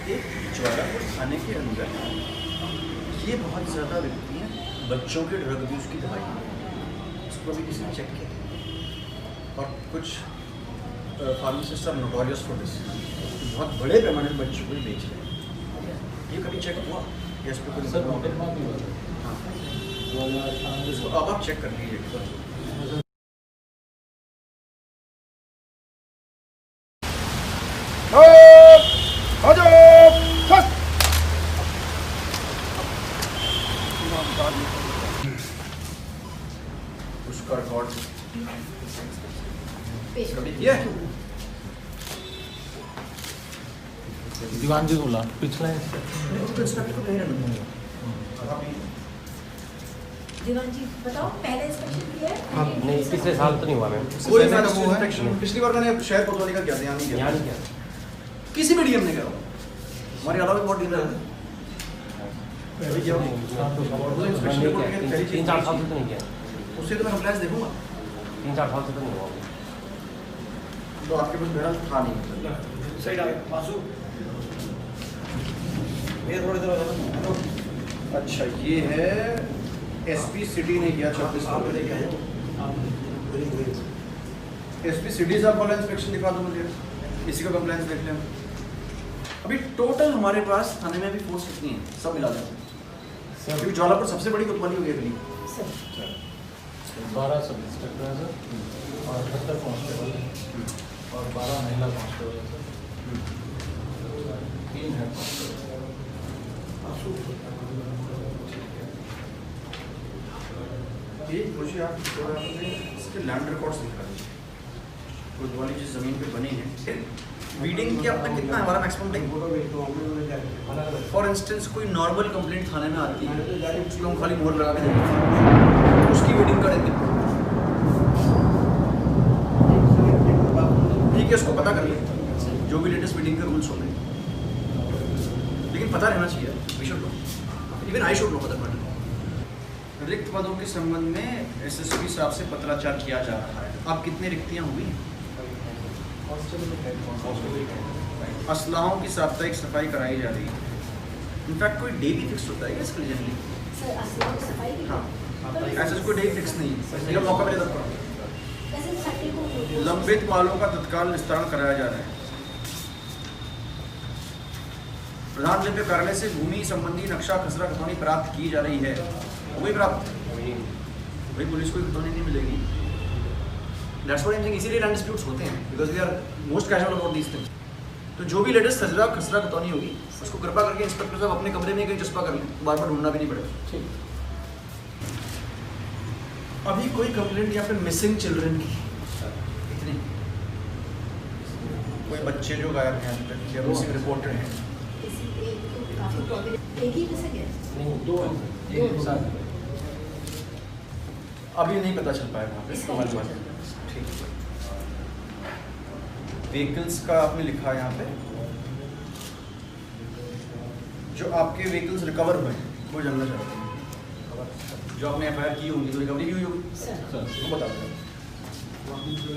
एक ज्वालापुर थाने के अंदर ये बहुत ज़्यादा व्यक्ति हैं बच्चों के ड्रग यूज़ की दवाई, उसको भी किसी ने चेक किया और कुछ pharmacist are notorious for this, बहुत बड़े पैमाने पर बच्चों को ही बेच रहे हैं। ये कभी चेक हुआ या इस पर कोई हाँ, इसको अब आप चेक कर लीजिए। उसका रिकॉर्ड कभी किया है? दीवान जी बोला पिछला दीवान जी बताओ पहले इंस्पेक्शन किया है? हाँ नहीं पिछले साल तो नहीं हुआ मैम। कोई इंस्पेक्शन पिछली बार मैंने शायद कोतवाली का क्या ध्यान नहीं किया, किसी भी डीएम ने करा हमारे अलावा बहुत डीलर है। 3-4 साल से तो नहीं किया, उससे तो मैं कंप्लेंट्स देखूंगा। 3-4 साल से तो नहीं हुआ। तो आपके पास बहरहाल था नहीं। सही डाल मासू ये थोड़ी देर। अच्छा ये है एसपी सिटी ने किया 26 एसपी सिटी साहब वाला इंस्पेक्शन दिखा दो मुझे, इसी का कंप्लेंट्स देख लें। अभी टोटल हमारे पास थाने में अभी फोर्स कितनी है सब मिला दें, क्योंकि ज्वालापुर सबसे बड़ी कोतवाली हो गई अगली। 12 सब इंस्पेक्टर है सर और 78 कांस्टेबल और 12 महिला कांस्टेबल है सर, 3 हेड कांस्टेबल। ये मुझे आप इसके लैंड रिकॉर्ड्स दिखा दीजिए, कोतवाली जिस ज़मीन पे बनी है वीडिंग की अब तक कितना है हमारा मैक्सिमम टाइम। फॉर इंस्टेंस कोई नॉर्मल कंप्लेंट थाने में आती है उसको हम खाली मोहर लगा के देते हैं, उसकी वीडिंग करेंगे ठीक है, उसको पता कर ले जो भी लेटेस्ट वीडिंग के रूल्स होंगे, लेकिन पता रहना चाहिए, we should know, even I should know पता मैटर। रिक्त पदों के संबंध में एसएसपी साहब से पत्राचार किया जा रहा है। अब कितनी रिक्तियां हुई? असलाहों की साप्ताहिक सफाई कराई जा रही है। इनफैक्ट कोई डे भी फिक्स होता है क्या इसके लिए जनरली? सर असलाह की सफाई भी हाँ, ऐसा कोई डे फिक्स नहीं है, यह मौका मिले तब वैसे सैटरडे को लंबित मालों का तत्काल निस्तारण कराया जा रहा है। प्रधान लिपि कार्यालय से भूमि संबंधी नक्शा खसरा खतौनी प्राप्त की जा रही है, वही प्राप्त भाई पुलिस को खतौनी नहीं मिलेगी। That's what I'm saying, इसीलिए लैंड डिस्प्यूट्स होते हैं because we are most casual about these things. तो जो भी लेटेस्ट खसरा खतौनी होगी उसको कृपा करके इंस्पेक्टर साहब अपने कमरे में कहीं चस्पा कर लें, बार बार ढूंढना भी नहीं पड़ेगा। अभी कोई कंप्लेंट यहाँ पे मिसिंग चिल्ड्रन की इतनी, कोई बच्चे जो गायब हैं अभी तक या मिसिंग रिपोर्टेड हैं? एक ही मिसिंग है? नहीं 2 है, एक साथ अभी नहीं पता चल पाएगा हमारे पास। ठीक है, व्हीकल्स का आपने लिखा है यहाँ पे, जो आपके व्हीकल्स रिकवर हुए हैं वो जानना चाहते हैं, जो आपने एफआईआर की होंगी तो रिकवरी हुई होगी तो बता दें।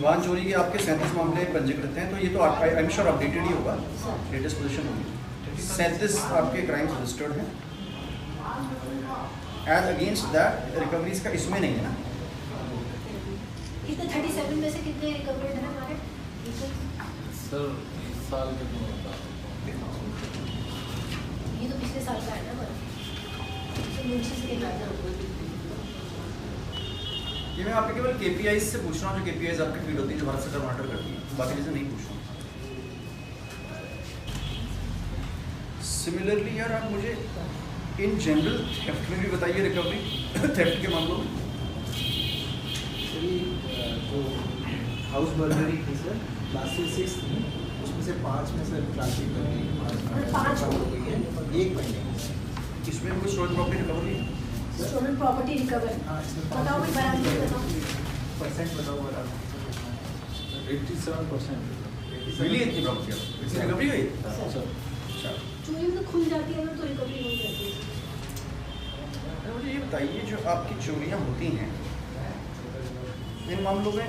वाहन चोरी के आपके 37 मामले पंजीकृत हैं, तो ये तो आई एम श्योर अपडेटेड ही होगा, लेटेस्ट पोजीशन होगी। 37 आपके क्राइम्स रजिस्टर्ड हैं, एज अगेंस्ट दैट रिकवरीज का इसमें नहीं है ना। कितने 37 में से कितने रिकवर्ड हैं हमारे? सर इस साल के तो होता ये तो पिछले साल का है ना, तो मुंशी से कितना था? ये मैं आपके केवल केपीआईज से पूछ रहा हूँ, जो केपीआईज आपकी फीड होती है जो भारत सरकार मॉनिटर करती है, बाकी चीज़ें नहीं पूछ रहा हूँ। सिमिलरली यार आप मुझे इन जनरल थेफ्ट में भी बताइए, रिकवरी थेफ्ट के मामलों में। जो हाउस बर्गरी थी सर लास्ट से 6 थी, उसमें से 5 में सर ट्रांसफर कर गई है, 5 हो गई है, 1 महीने। इसमें कोई स्टोरेज प्रॉपर्टी रिकवर नहीं है? स्टोलन प्रॉपर्टी रिकवर बताओ भाई, बराबर बताओ परसेंट बताओ बड़ा 87%। मिली इतनी प्रॉपर्टी इसकी रिकवरी हुई? सर चोरी तो खुल जाती है ना, तो रिकवरी हो जाती है। मुझे ये बताइए, जो आपकी चोरियाँ होती हैं इन मामलों में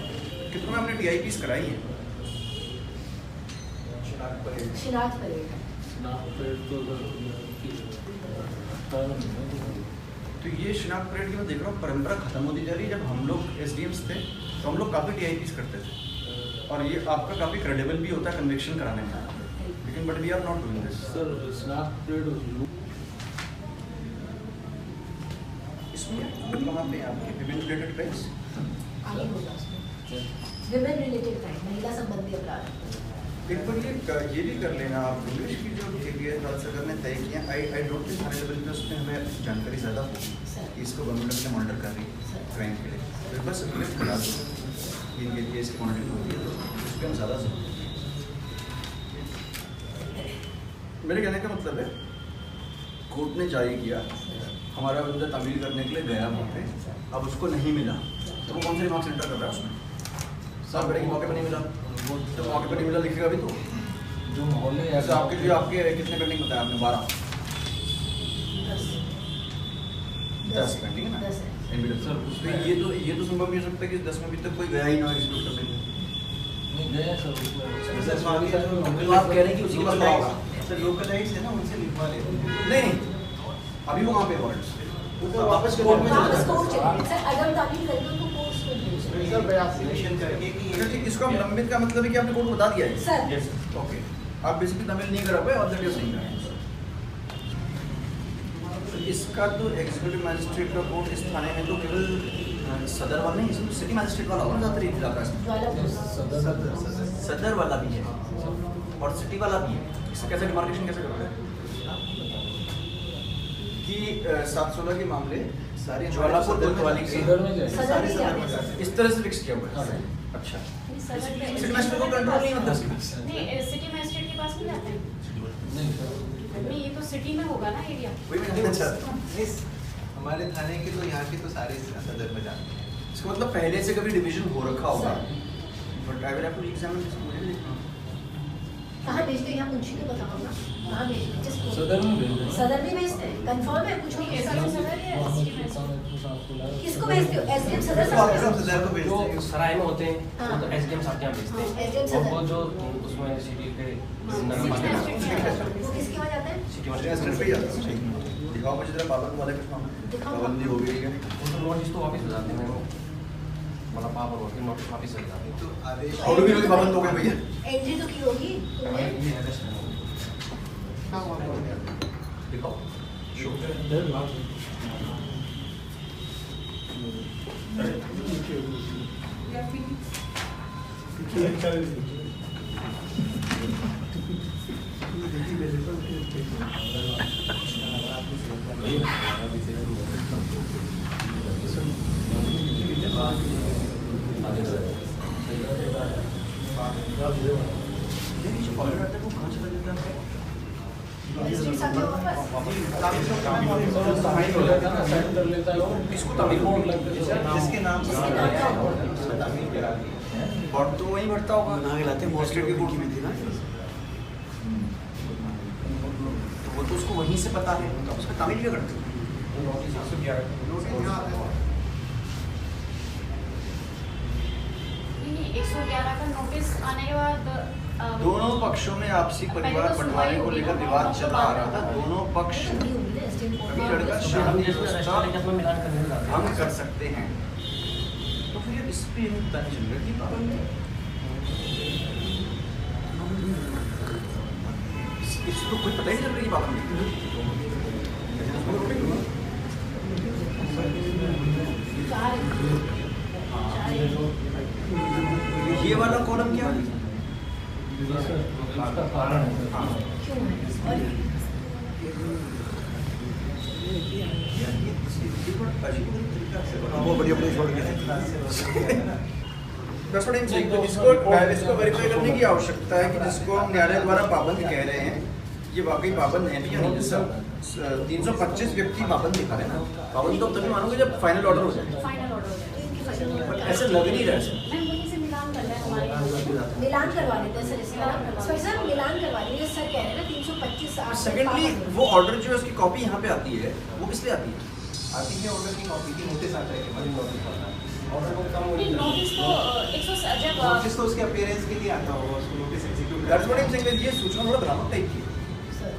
कितनों में आपने टीआईपीस कराई है? शिनाख्त परेड तो ये शिनाख्त परेड की मैं देख रहा हूँ परंपरा खत्म होती जा रही है। जब हम लोग एसडीएम्स थे तो हम लोग काफ़ी टीआईपीस करते थे और ये आपका काफ़ी क्रेडिबल भी होता है कन्विक्शन कराने में, लेकिन but we are not doing this. Sir शिनाख्त परेड इसमें कहाँ पे आपके विमेन रिलेटेड क्राइम्स आगे होगा उसमें विमेन रिलेटेड क्राइम, महिला संबंधी अपराध। एक बार ये भी कर लेना आप पुलिस की जो केपीएस राज्य सरकार ने तय किया। I don't think Thane level पे उसमें हमें जानकारी ज़्यादा होगी, इसको गवर्नमेंट ने मॉनिटर कर रही है क्राइम के लिए, तो बस सर्कुलेट करा दो ये केस की मॉनिटरिंग होती है, तो उस पर हम ज़्यादा मेरे कहने का मतलब है कोर्ट ने जारी किया, हमारा बंदा तमील करने के लिए गया वहाँ पे, अब उसको नहीं मिला तो वो कौन से रिमार्क्स एंटर कर रहा है उसमें? साहब बड़े मौके पर नहीं मिला, वो तो मौके पर नहीं मिला लिखेगा भी तो जो मोहल्ले ऐसे आपके जो आपके कितने पेंडिंग बताया आपने? 10 पेंडिंग है ना सर। ये तो संभव नहीं हो सकता कि 10 में अभी तक कोई गया ही ना एग्जीक्यूट करने को। नहीं गया सर उसमें। तो आप कह रहे हैं कि उसी के पास होगा सर लोकलाइज है ना, उनसे लिखवा लेते नहीं, अभी वो वहाँ पे वारंट वो वापस कोर्ट में वापस कोर्ट चलेंगे सर, अगर तामील करेंगे तो कोर्ट में भेजेंगे। सर बयान करके कि ठीक, इसको हम लंबित का मतलब है कि आपने कोर्ट को बता दिया है सर। ओके, आप बेसिकली तमिल नहीं करा पाए और दैट इज नहीं करा। इसका तो एग्जीक्यूटिव मैजिस्ट्रेट का कोर्ट इस थाने में तो केवल सदर वाला नहीं, इसमें सिटी मैजिस्ट्रेट वाला होगा ज़्यादातर इलाका इसमें। ज्वालापुर सदर वाला भी है और सिटी वाला भी है। इसका कैसे डिमार्केशन कैसे करोगे कि 716 के मामले सारे ज्वालापुर कोतवाली के सदर में जाएंगे। सदर में जाते हैं। इस तरह से फिक्स किया हुआ है। अच्छा, सिटी मैजिस्ट्रेट को कंट्रोल नहीं होता इसके पास। नहीं, सिटी मैजिस्ट्रेट के पास नहीं जाते हैं। नहीं सर नहीं, ये तो सिटी में होगा ना एरिया। वही मैं कहना चाहता हूँ। हमारे थाने के तो यहाँ के तो सारे सदर में जाते हैं। इसका मतलब पहले से कभी डिवीजन हो रखा होगा, but I will have to examine this. मुझे भी देखना कहाँ भेजते हैं? यहाँ मुंशी को बताओ ना, कहाँ भेजते हैं? जिसको सदर में भेज देंगे। सदर में भेजते हैं, कंफर्म है? कुछ नहीं सदर है। सदर है, सिटी मैजिस्ट्रेट। किसको भेजते हो? एसडीएम सदर तो साहब आप भेजते सदर को भेजते जो हैं। सराय में होते हैं हाँ। वो तो एसडीएम साहब के यहाँ भेजते हाँ, हैं SDM और सदर। वो जो उसमें सिटी के नगर सिटी पालिका मैजिस्ट्रेट हैं। वो किसके वहाँ जाते हैं? सिटी मैजिस्ट्रेट पे ही जाता है। दिखाओ मुझे जरा पाबंद वाले कुछ मामले, दिखाओ। पाबंदी हो गई है। वो तो नोटिस तो वापस हो जाते हैं मतलब पावर होती है, नोटिस वापस हो जाते हैं। तो आदेश और भी लोग पाबंद हो गए भैया। एंट्री तो की होगी तुमने? ये arrest नहीं होगा। दिखाओ मैजिस्ट्रेट साहब के वापस? साइन हो जाता है ना, साइन कर लेता है वो। इसको तमिल कोड लगता है। जिसके नाम से जिसके नाम का तमील करा दी। और तो वही बढ़ता होगा ना हिलाते हैं मजिस्ट्रेट के कोर्ट में थी ना, तो वो तो उसको वहीं से पता है, तो उसका तमिल क्या करते हैं? नहीं, 111 का नोटिस आने के बाद दोनों पक्षों में आपसी परिवार बंटवारे को लेकर विवाद चल रहा था। दोनों पक्ष भी होगी ना एसडीएम कोर्ट अभी में। लड़का हम शादी जिसमें व्यवस्था रेस्टोरेंट में मिलान करने जाते हैं भंग कर सकते हैं, तो फिर इस पे तंजन की पाबंदी इसको तो कोई पता ही नहीं चल रही पाबंदी। ये वाला कॉलम क्या है? उसका कारण है सर। क्यों है? और वो बढ़िया बढ़िया छोड़ के That's what I'm saying. तो इसको वेरीफाई करने की आवश्यकता है कि जिसको हम न्यायालय द्वारा पाबंद कह रहे हैं ये वाकई पाबंद है भी या नहीं। जैसा 325 व्यक्ति पाबंद दिखा रहे हैं ना, पाबंद तो तभी मानोगे जब फाइनल ऑर्डर हो जाए, फाइनल ऑर्डर हो जाए। इनकी फैसिलिटी बट ऐसे लग नहीं रहा है। मैम वहीं से मिलान कर रहे हैं हमारे यहाँ। मिलान करवा लेते हैं सर इसका। सर मिलान करवा लीजिए, सर कह रहे हैं ना 325 सेकेंडली वो ऑर्डर जो है उसकी कॉपी यहाँ पे आती है, वो किस लिए आती है? आती है ऑर्डर की कॉपी की नोटिस आता है कि हमारी नोटिस आता है। ऑर्डर को कम नहीं, नोटिस तो 100 जब नोटिस तो उसके अपीयरेंस के लिए आता होगा, उसको notice execute That's what I'm saying. ये सूचना थोड़ा भ्रामक टाइप की है। सर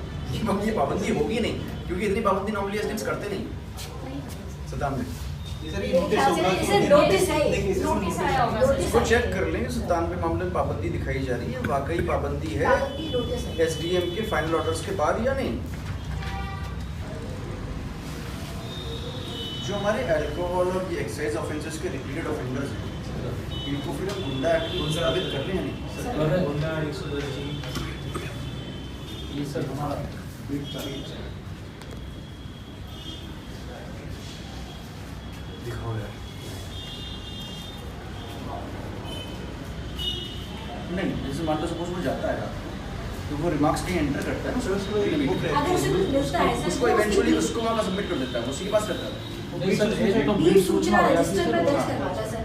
ये पाबंदी होगी नहीं, क्योंकि इतनी पाबंदी नॉर्मली एस्टेट्स करते नहीं। सतानवे सर ये मेरे ख्याल से इसे नोटिस है, नोटिस आया होगा इसको चेक कर लेंगे। 97 मामले में पाबंदी दिखाई जा रही है, वाकई पाबंदी है पाबंदी नोटिस है। एसडीएम के फाइनल ऑर्डर्स के बाद या नहीं। जो हमारे अल्कोहल और ये एक्साइज ऑफेंसेस के रिपीटेड ऑफेंडर्स हैं, इनको फिर हम गुंडा एक्ट में साबित कर रहे हैं नहीं। ये सर हमारा बीट था। दिखाओ यार। नहीं, जैसे मान लो सपोज वो जाता है तो वो रिमार्क्स कहीं एंटर करता है ना, अगर उसे कुछ मिलता है सर, उसको इवेंचुअली उसको वहाँ का सबमिट कर देता है, उसी के पास रहता है। नहीं सर, ये तो बीट सूचना रजिस्टर में दर्ज करवाता है सर।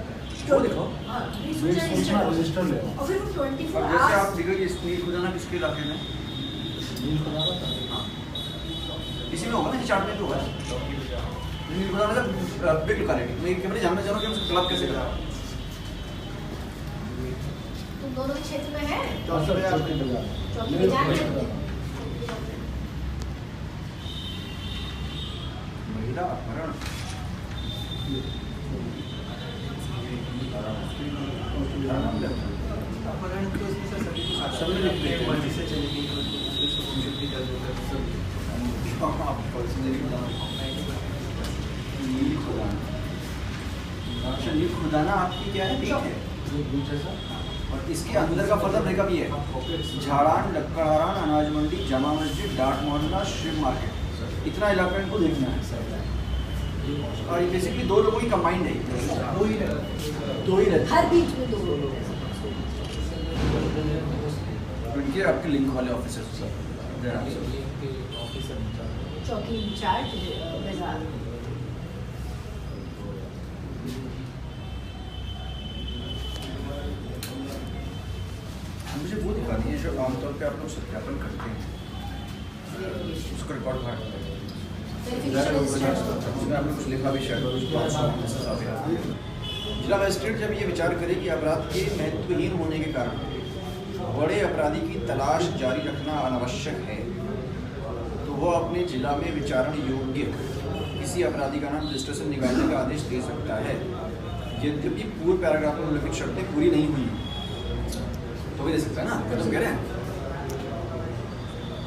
वो दिखाओ। हाँ, बीट बीट सूचना सूचना रजिस्टर रजिस्टर ले आओ। और फिर वो 24 अब जैसे आप आवर्स देखिए स्नील खुदाना किसके इलाके में? नील खुदा था। हाँ, इसी में होगा ना, चार्ट में तो होगा। नील खुदाना सर बिग लोकेलिटी। मैं कैमरे जानना चाह रहा हूँ कि उसका क्लब कैसे करा। तुम दोनों के क्षेत्र में है। हाँ सर, चौकी बाजार। चौकी नील बाजार खुदा में। था। महिला अपहरण। अपहरण तो उसमें सर सभी कुछ आता सबने लिख दिया। है। मर्जी से चली गई तो उसको कुछ भी कर देगा सब। हाँ, पर्सनली नील खुदाना। अच्छा, नील खुदाना आपकी क्या है? ठीक है। ये बीच है सर। और इसके अंदर का फर्दर ब्रेकअप ये है। झाड़ान, लक्कड़हारान, अनाज मंडी, जामा मस्जिद, डाक मोहल्ला, शिव मार्केट, इतना इलाका इनको देखना है। और ये बेसिकली दो लोगों की कंबाइंड है। दो ही रहते हर बीच में दो लोग हैं। इनके आपके लिंक वाले ऑफिसर्स चौकी इंचार्ज बाजार। मुझे वो दिखानी है जो आमतौर पे आप लोग सत्यापन करते हैं, उसका रिकॉर्ड बाहर उसमें आपने कुछ लिखा भी शायद। जिला मजिस्ट्रेट जब ये विचार करे कि अपराध के महत्वहीन होने के कारण बड़े अपराधी की तलाश जारी रखना अनावश्यक है, तो वो अपने जिला में विचारण योग्य किसी अपराधी का नाम रजिस्टर से निकालने का आदेश दे सकता है, यद्यपि पूर्व पैराग्राफ में उल्लिखित शर्तें पूरी नहीं हुई तो भी दे सकता है ना, क्या तुम कह रहे हैं?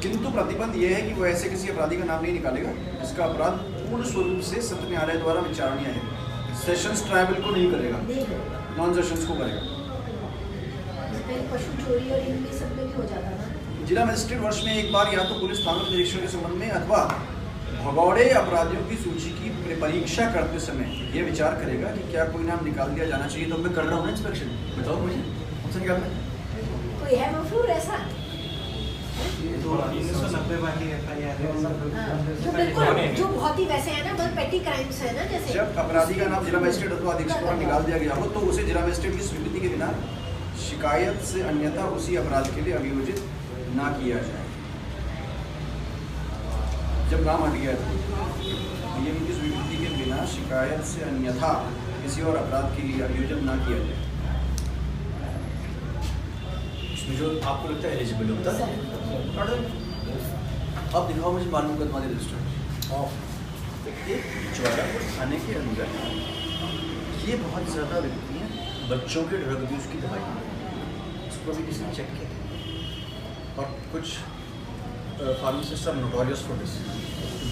किंतु प्रतिबंध यह है कि वो ऐसे किसी अपराधी का नाम नहीं निकालेगा जिसका अपराध पूर्ण स्वरूप से सत्र न्यायालय द्वारा विचारणीय है। सेशंस ट्राइबल को नहीं करेगा, नहीं करेगा। नॉन सेशंस को करेगा। पहले पशु चोरी और इनमें सब में भी हो जाता था। जिला मजिस्ट्रेट वर्ष में एक बार या तो पुलिस थानों के निरीक्षण के संबंध में अथवा भगौड़े अपराधियों की सूची की परीक्षा करते समय यह विचार करेगा कि क्या कोई नाम निकाल दिया जाना चाहिए। तो मैं कर रहा हूँ ना इंस्पेक्शन, बताओ मुझे ऑप्शन क्या है? कोई है मफरूर ऐसा? तो 1990 वाली FIR है। जो बिल्कुल जो बहुत ही वैसे है ना, बहुत पेटी क्राइम्स है ना, जैसे जब अपराधी का नाम जिला मजिस्ट्रेट अथवा अधीक्षक द्वारा निकाल दिया गया हो तो उसे जिला मजिस्ट्रेट की स्वीकृति के बिना शिकायत से अन्यथा उसी अपराध के लिए अभियोजित ना किया जाए। जब नाम हट गया था डीएम की स्वीकृति के बिना शिकायत से अन्यथा किसी और अपराध के लिए अभियोजित ना किया जाए। इसमें जो आपको लगता है एलिजिबल होता है। अब दिखाओ मुझे मालूम कर तुम्हारे रजिस्टर। एक चौरापुर थाने के अंदर ये बहुत ज़्यादा बिकती हैं बच्चों के ड्रग यूज़ की दवाई, उसको भी किसी ने चेक किया और कुछ pharmacist are notorious for this,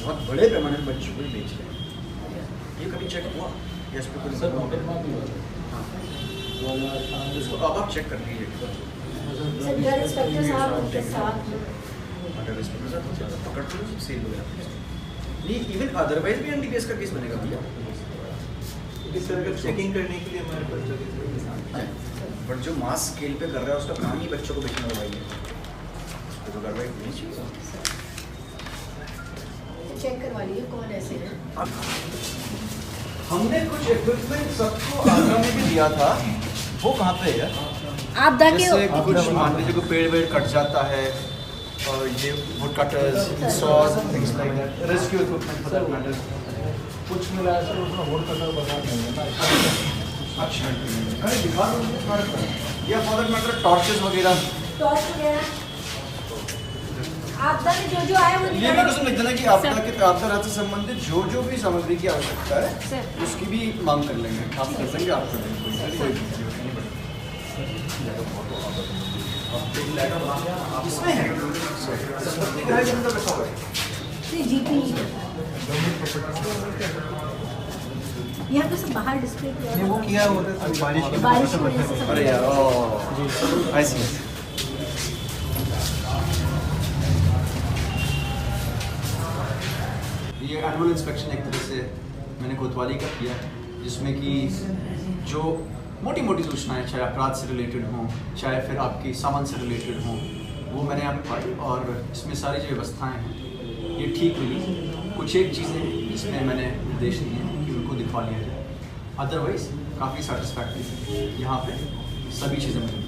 बहुत बड़े पैमाने पर बच्चों को ही बेच रहे हैं। ये कभी चेक हुआ या इस पर कोई सर मुकदमा भी हुआ था। इसको अब आप चेक कर लीजिए। सेंटर इंस्पेक्टर साहब उनके साथ अगर इंस्पेक्टर साहब बहुत ज़्यादा पकड़ तो सेल हो जाता है। नहीं, इवन अदरवाइज भी एनडीपीएस का केस बनेगा भैया। इस तरह का चेकिंग करने के लिए हमारे बच्चों के बट जो मास स्केल पे कर रहा है उसका काम ही बच्चों को बेचना दवाई है, उसको तो कार्रवाई होनी चाहिए। चेक करवा लीजिए कौन ऐसे हैं। हमने कुछ इक्विपमेंट सबको आगरा में भी दिया था, वो कहाँ पे है? आपदा के जैसे कुछ मान लीजिए कोई पेड़ वेड़ कट जाता है और ये wood cutters, saws, things like that, rescue equipment for that matter. कुछ मिला है सर, उसमें वोट कटर बता देंगे ना। अच्छा, अरे दिखा दो मुझे तुम्हारे पास। या फॉर दैट मैटर टॉर्चेस वगैरह। टॉर्च वगैरह आपदा में जो आया वो ये भी कुछ लिख देना कि आपदा राहत से संबंधित जो भी सामग्री की आवश्यकता है सर उसकी भी मांग कर लेंगे। आप कर देंगे, आप कर देंगे, कोई इसमें है संपत्ति का है जिनका रखा हुआ है। नहीं जीपी नहीं करता। यहाँ पे सब बाहर डिस्प्ले किया नहीं, वो किया हुआ था बारिश की वजह से सब अरे यार आई सी। ये एनुअल इंस्पेक्शन एक तरह से मैंने कोतवाली का किया है, जिसमें कि जो मोटी मोटी सूचनाएं चाहे अपराध से रिलेटेड हों चाहे फिर आपकी सामान से रिलेटेड हों वो मैंने यहाँ पे पाई, और इसमें सारी जो व्यवस्थाएं हैं ये ठीक मिली। कुछ एक चीज़ें हैं जिसमें मैंने निर्देश दिए हैं कि उनको दिखवा लिया जाए, अदरवाइज़ काफ़ी सेटिस्फैक्ट्री यहाँ पे सभी चीज़ें मिली।